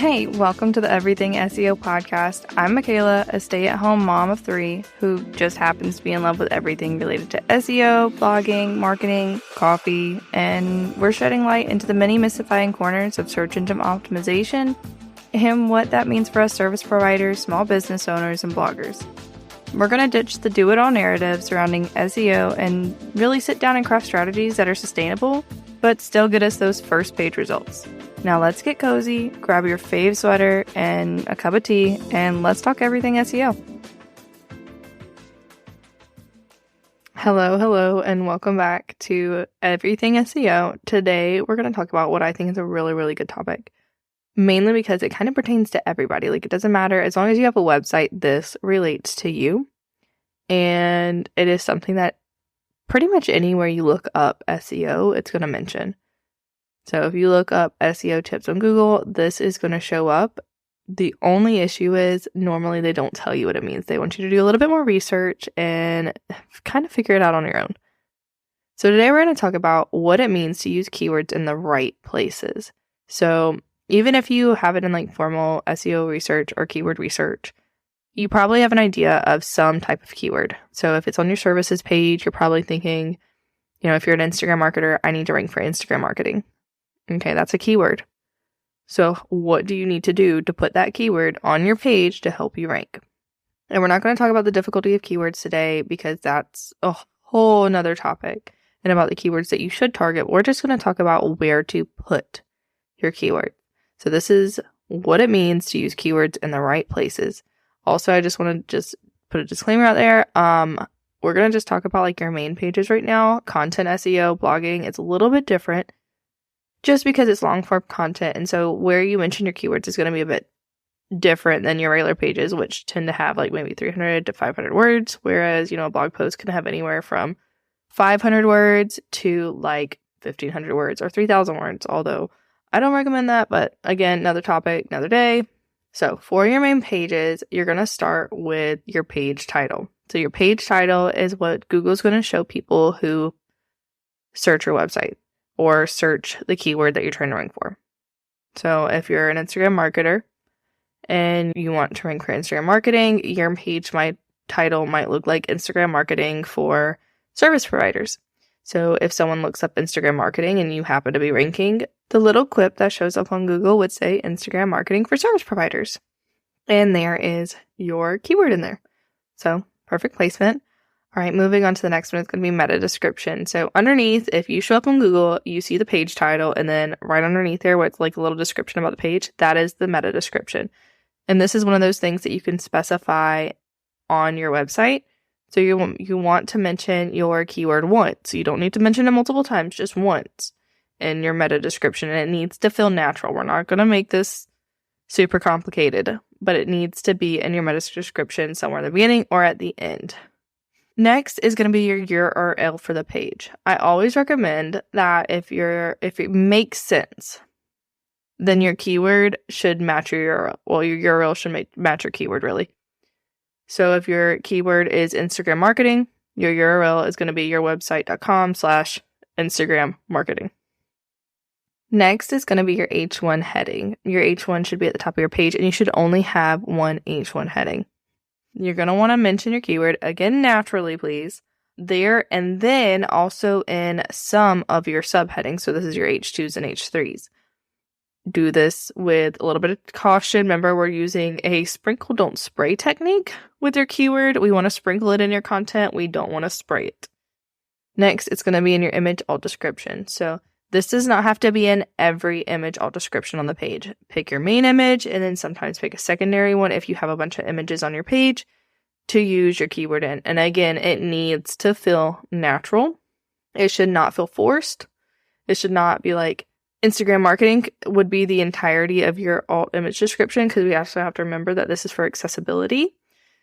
Hey, welcome to the Everything SEO podcast. I'm Michaela, a stay-at-home mom of 3 who just happens to be in love with everything related to SEO, blogging, marketing, coffee, and we're shedding light into the many mystifying corners of search engine optimization and what that means for us service providers, small business owners, and bloggers. We're going to ditch the do-it-all narrative surrounding SEO and really sit down and craft strategies that are sustainable, but still get us those first page results. Now let's get cozy, grab your fave sweater and a cup of tea, and let's talk everything SEO. Hello, and welcome back to Everything SEO. Today, we're going to talk about what I think is a really, really good topic. Mainly because it kind of pertains to everybody. Like, it doesn't matter. As long as you have a website, this relates to you. And it is something that pretty much anywhere you look up SEO, it's going to mention. So if you look up SEO tips on Google, this is going to show up. The only issue is normally they don't tell you what it means. They want you to do a little bit more research and kind of figure it out on your own. So today we're going to talk about what it means to use keywords in the right places. So even if you have it in like formal SEO research or keyword research, you probably have an idea of some type of keyword. So if it's on your services page, you're probably thinking, if you're an Instagram marketer, I need to rank for Instagram marketing. Okay, that's a keyword. So what do you need to do to put that keyword on your page to help you rank? And we're not going to talk about the difficulty of keywords today because that's a whole nother topic and about the keywords that you should target. We're just going to talk about where to put your keyword. So this is what it means to use keywords in the right places. Also, I just want to put a disclaimer out there. We're going to just talk about like your main pages right now. Content SEO, blogging, it's a little bit different. Just because it's long form content, and so where you mention your keywords is going to be a bit different than your regular pages, which tend to have like maybe 300 to 500 words, whereas, a blog post can have anywhere from 500 words to like 1,500 words or 3,000 words, although I don't recommend that, but again, another topic, another day. So for your main pages, you're going to start with your page title. So your page title is what Google's going to show people who search your website or search the keyword that you're trying to rank for. So if you're an Instagram marketer and you want to rank for Instagram marketing, your page title might look like Instagram marketing for service providers. So if someone looks up Instagram marketing and you happen to be ranking, the little clip that shows up on Google would say Instagram marketing for service providers. And there is your keyword in there. So perfect placement. All right, moving on to the next one, it's going to be meta description. So underneath, if you show up on Google, you see the page title, and then right underneath there, what's like a little description about the page, that is the meta description. And this is one of those things that you can specify on your website. So you want to mention your keyword once. You don't need to mention it multiple times, just once in your meta description. And it needs to feel natural. We're not going to make this super complicated, but it needs to be in your meta description somewhere in the beginning or at the end. Next is going to be your URL for the page. I always recommend that if it makes sense, then your keyword should match your URL. Well, your URL should match your keyword, really. So if your keyword is Instagram marketing, your URL is going to be yourwebsite.com/Instagram marketing. Next is going to be your H1 heading. Your H1 should be at the top of your page, and you should only have one H1 heading. You're going to want to mention your keyword, again, naturally, please, there, and then also in some of your subheadings. So this is your H2s and H3s. Do this with a little bit of caution. Remember, we're using a sprinkle, don't spray technique with your keyword. We want to sprinkle it in your content. We don't want to spray it. Next, it's going to be in your image alt description. So this does not have to be in every image alt description on the page. Pick your main image and then sometimes pick a secondary one if you have a bunch of images on your page to use your keyword in. And again, it needs to feel natural. It should not feel forced. It should not be like Instagram marketing would be the entirety of your alt image description, because we also have to remember that this is for accessibility.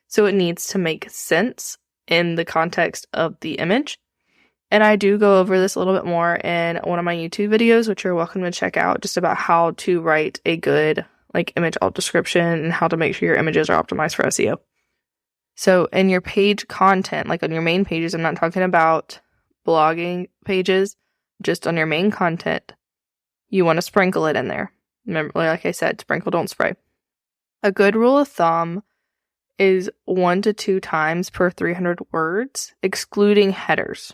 So it needs to make sense in the context of the image. And I do go over this a little bit more in one of my YouTube videos, which you're welcome to check out, just about how to write a good image alt description and how to make sure your images are optimized for SEO. So in your page content, like on your main pages, I'm not talking about blogging pages, just on your main content, you want to sprinkle it in there. Remember, like I said, sprinkle, don't spray. A good rule of thumb is 1 to 2 times per 300 words, excluding headers.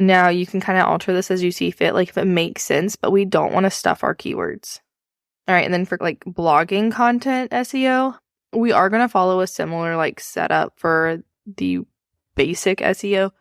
Now, you can kind of alter this as you see fit, like if it makes sense, but we don't want to stuff our keywords. All right, and then for like blogging content SEO, we are going to follow a similar like setup for the basic SEO.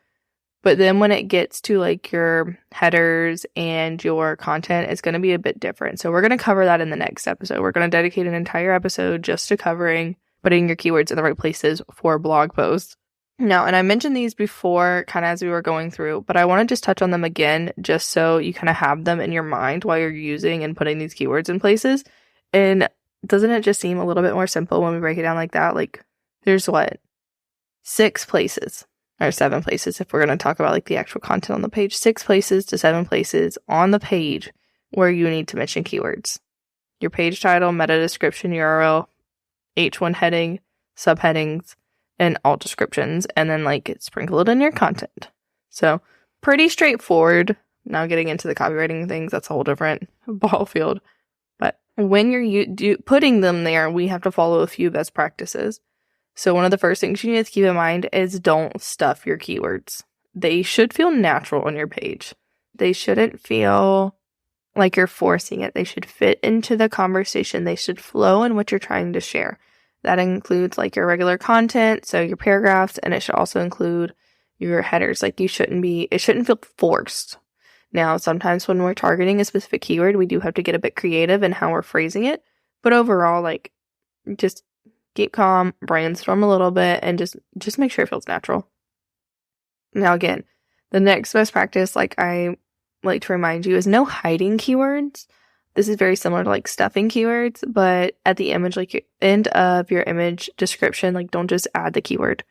But then when it gets to like your headers and your content, it's going to be a bit different. So we're going to cover that in the next episode. We're going to dedicate an entire episode just to covering putting your keywords in the right places for blog posts. Now, and I mentioned these before kind of as we were going through, but I want to just touch on them again just so you kind of have them in your mind while you're using and putting these keywords in places. And doesn't it just seem a little bit more simple when we break it down like that? Like, there's what? 6 places. Or 7 places if we're going to talk about like the actual content on the page. 6 places to 7 places on the page where you need to mention keywords. Your page title, meta description, URL, H1 heading, subheadings, and alt descriptions, and then like sprinkle it in your content. So pretty straightforward. Now getting into the copywriting things, that's a whole different ball field. But when you're putting them there, we have to follow a few best practices. So one of the first things you need to keep in mind is don't stuff your keywords. They should feel natural on your page. They shouldn't feel like you're forcing it. They should fit into the conversation. They should flow in what you're trying to share. That includes like your regular content, so your paragraphs, and it should also include your headers. Like it shouldn't feel forced. Now, sometimes when we're targeting a specific keyword, we do have to get a bit creative in how we're phrasing it. But overall, like just keep calm, brainstorm a little bit, and just make sure it feels natural. Now, again, the next best practice, like I like to remind you, is no hiding keywords. This is very similar to like stuffing keywords, but at the image, like your end of your image description, like don't just add the keyword.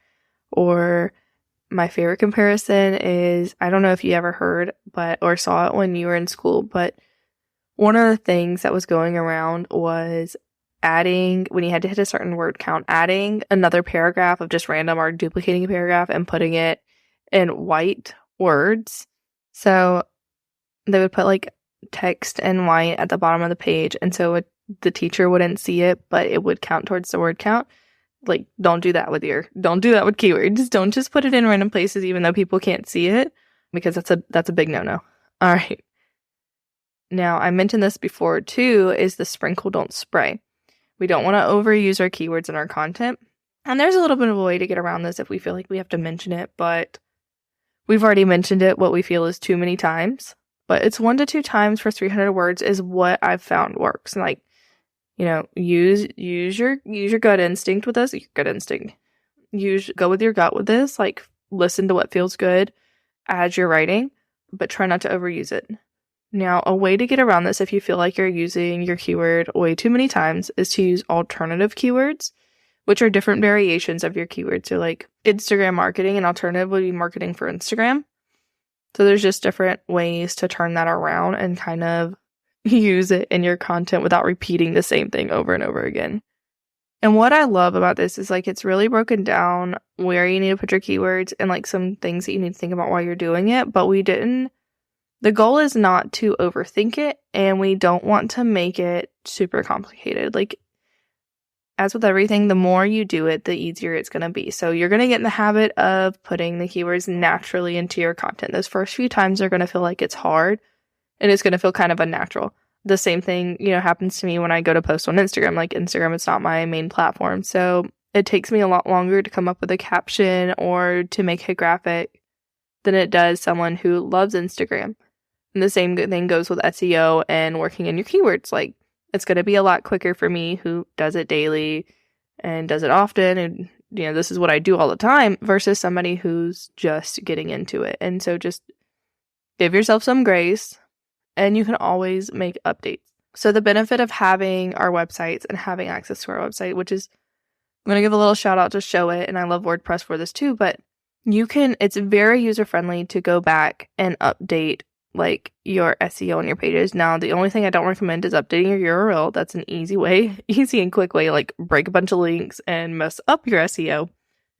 Or my favorite comparison is, I don't know if you ever heard or saw it when you were in school, but one of the things that was going around was adding, when you had to hit a certain word count, adding another paragraph of just random or duplicating a paragraph and putting it in white words. So they would put like text in white at the bottom of the page, and so the teacher wouldn't see it, but it would count towards the word count. Like, don't do that with keywords. Don't just put it in random places even though people can't see it, because that's a big no-no. All right. Now, I mentioned this before too, is the sprinkle, don't spray. We don't want to overuse our keywords in our content. And there's a little bit of a way to get around this if we feel like we have to mention it, but we've already mentioned it what we feel is too many times. But it's 1 to 2 times for 300 words is what I've found works. And like, you know, use your gut instinct with this. Your gut instinct. Go with your gut with this. Like, listen to what feels good as you're writing, but try not to overuse it. Now, a way to get around this if you feel like you're using your keyword way too many times is to use alternative keywords, which are different variations of your keyword. So like Instagram marketing, an alternative would be marketing for Instagram. So there's just different ways to turn that around and kind of use it in your content without repeating the same thing over and over again. And what I love about this is like it's really broken down where you need to put your keywords and like some things that you need to think about while you're doing it. But the goal is not to overthink it, and we don't want to make it super complicated. Like, as with everything, the more you do it, the easier it's going to be. So you're going to get in the habit of putting the keywords naturally into your content. Those first few times are going to feel like it's hard, and it's going to feel kind of unnatural. The same thing, happens to me when I go to post on Instagram. Like, Instagram is not my main platform, so it takes me a lot longer to come up with a caption or to make a graphic than it does someone who loves Instagram. And the same thing goes with SEO and working in your keywords. Like, it's going to be a lot quicker for me who does it daily and does it often. And, this is what I do all the time versus somebody who's just getting into it. And so just give yourself some grace, and you can always make updates. So the benefit of having our websites and having access to our website, which is, I'm going to give a little shout out to Showit, and I love WordPress for this too, but it's very user friendly to go back and update like your SEO on your pages. Now, the only thing I don't recommend is updating your URL. That's an easy and quick way, like break a bunch of links and mess up your SEO.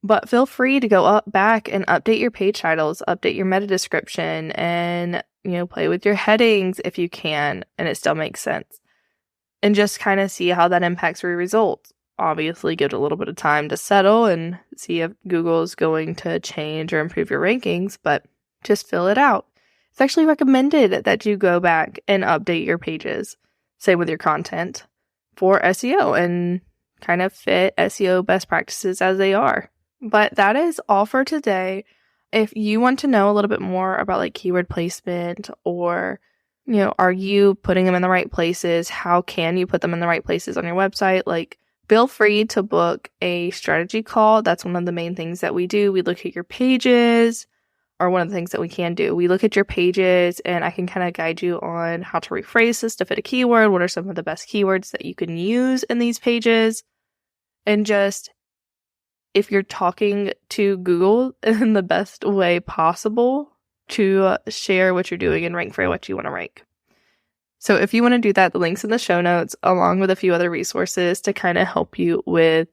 But feel free to go back and update your page titles, update your meta description, and, play with your headings if you can, and it still makes sense. and just kind of see how that impacts your results. Obviously, give it a little bit of time to settle and see if Google is going to change or improve your rankings, but just fill it out. It's actually recommended that you go back and update your pages, say with your content, for SEO and kind of fit SEO best practices as they are. But that is all for today. If you want to know a little bit more about like keyword placement, or, are you putting them in the right places? How can you put them in the right places on your website? Like, feel free to book a strategy call. That's one of the main things that we do. We look at your pages, or one of the things that we can do. We look at your pages and I can kind of guide you on how to rephrase this to fit a keyword. What are some of the best keywords that you can use in these pages? And just, if you're talking to Google in the best way possible, to share what you're doing and rank for what you want to rank. So if you want to do that, the link's in the show notes, along with a few other resources to kind of help you with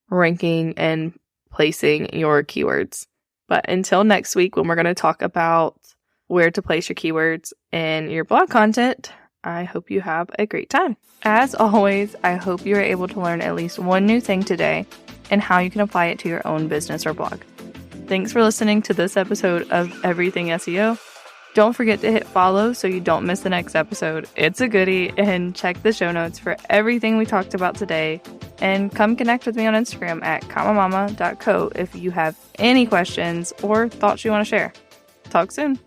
ranking and placing your keywords. But until next week, when we're going to talk about where to place your keywords in your blog content, I hope you have a great time. As always, I hope you are able to learn at least one new thing today and how you can apply it to your own business or blog. Thanks for listening to this episode of Everything SEO. Don't forget to hit follow so you don't miss the next episode. It's a goodie, and check the show notes for everything we talked about today. And come connect with me on Instagram at comamama.co if you have any questions or thoughts you want to share. Talk soon.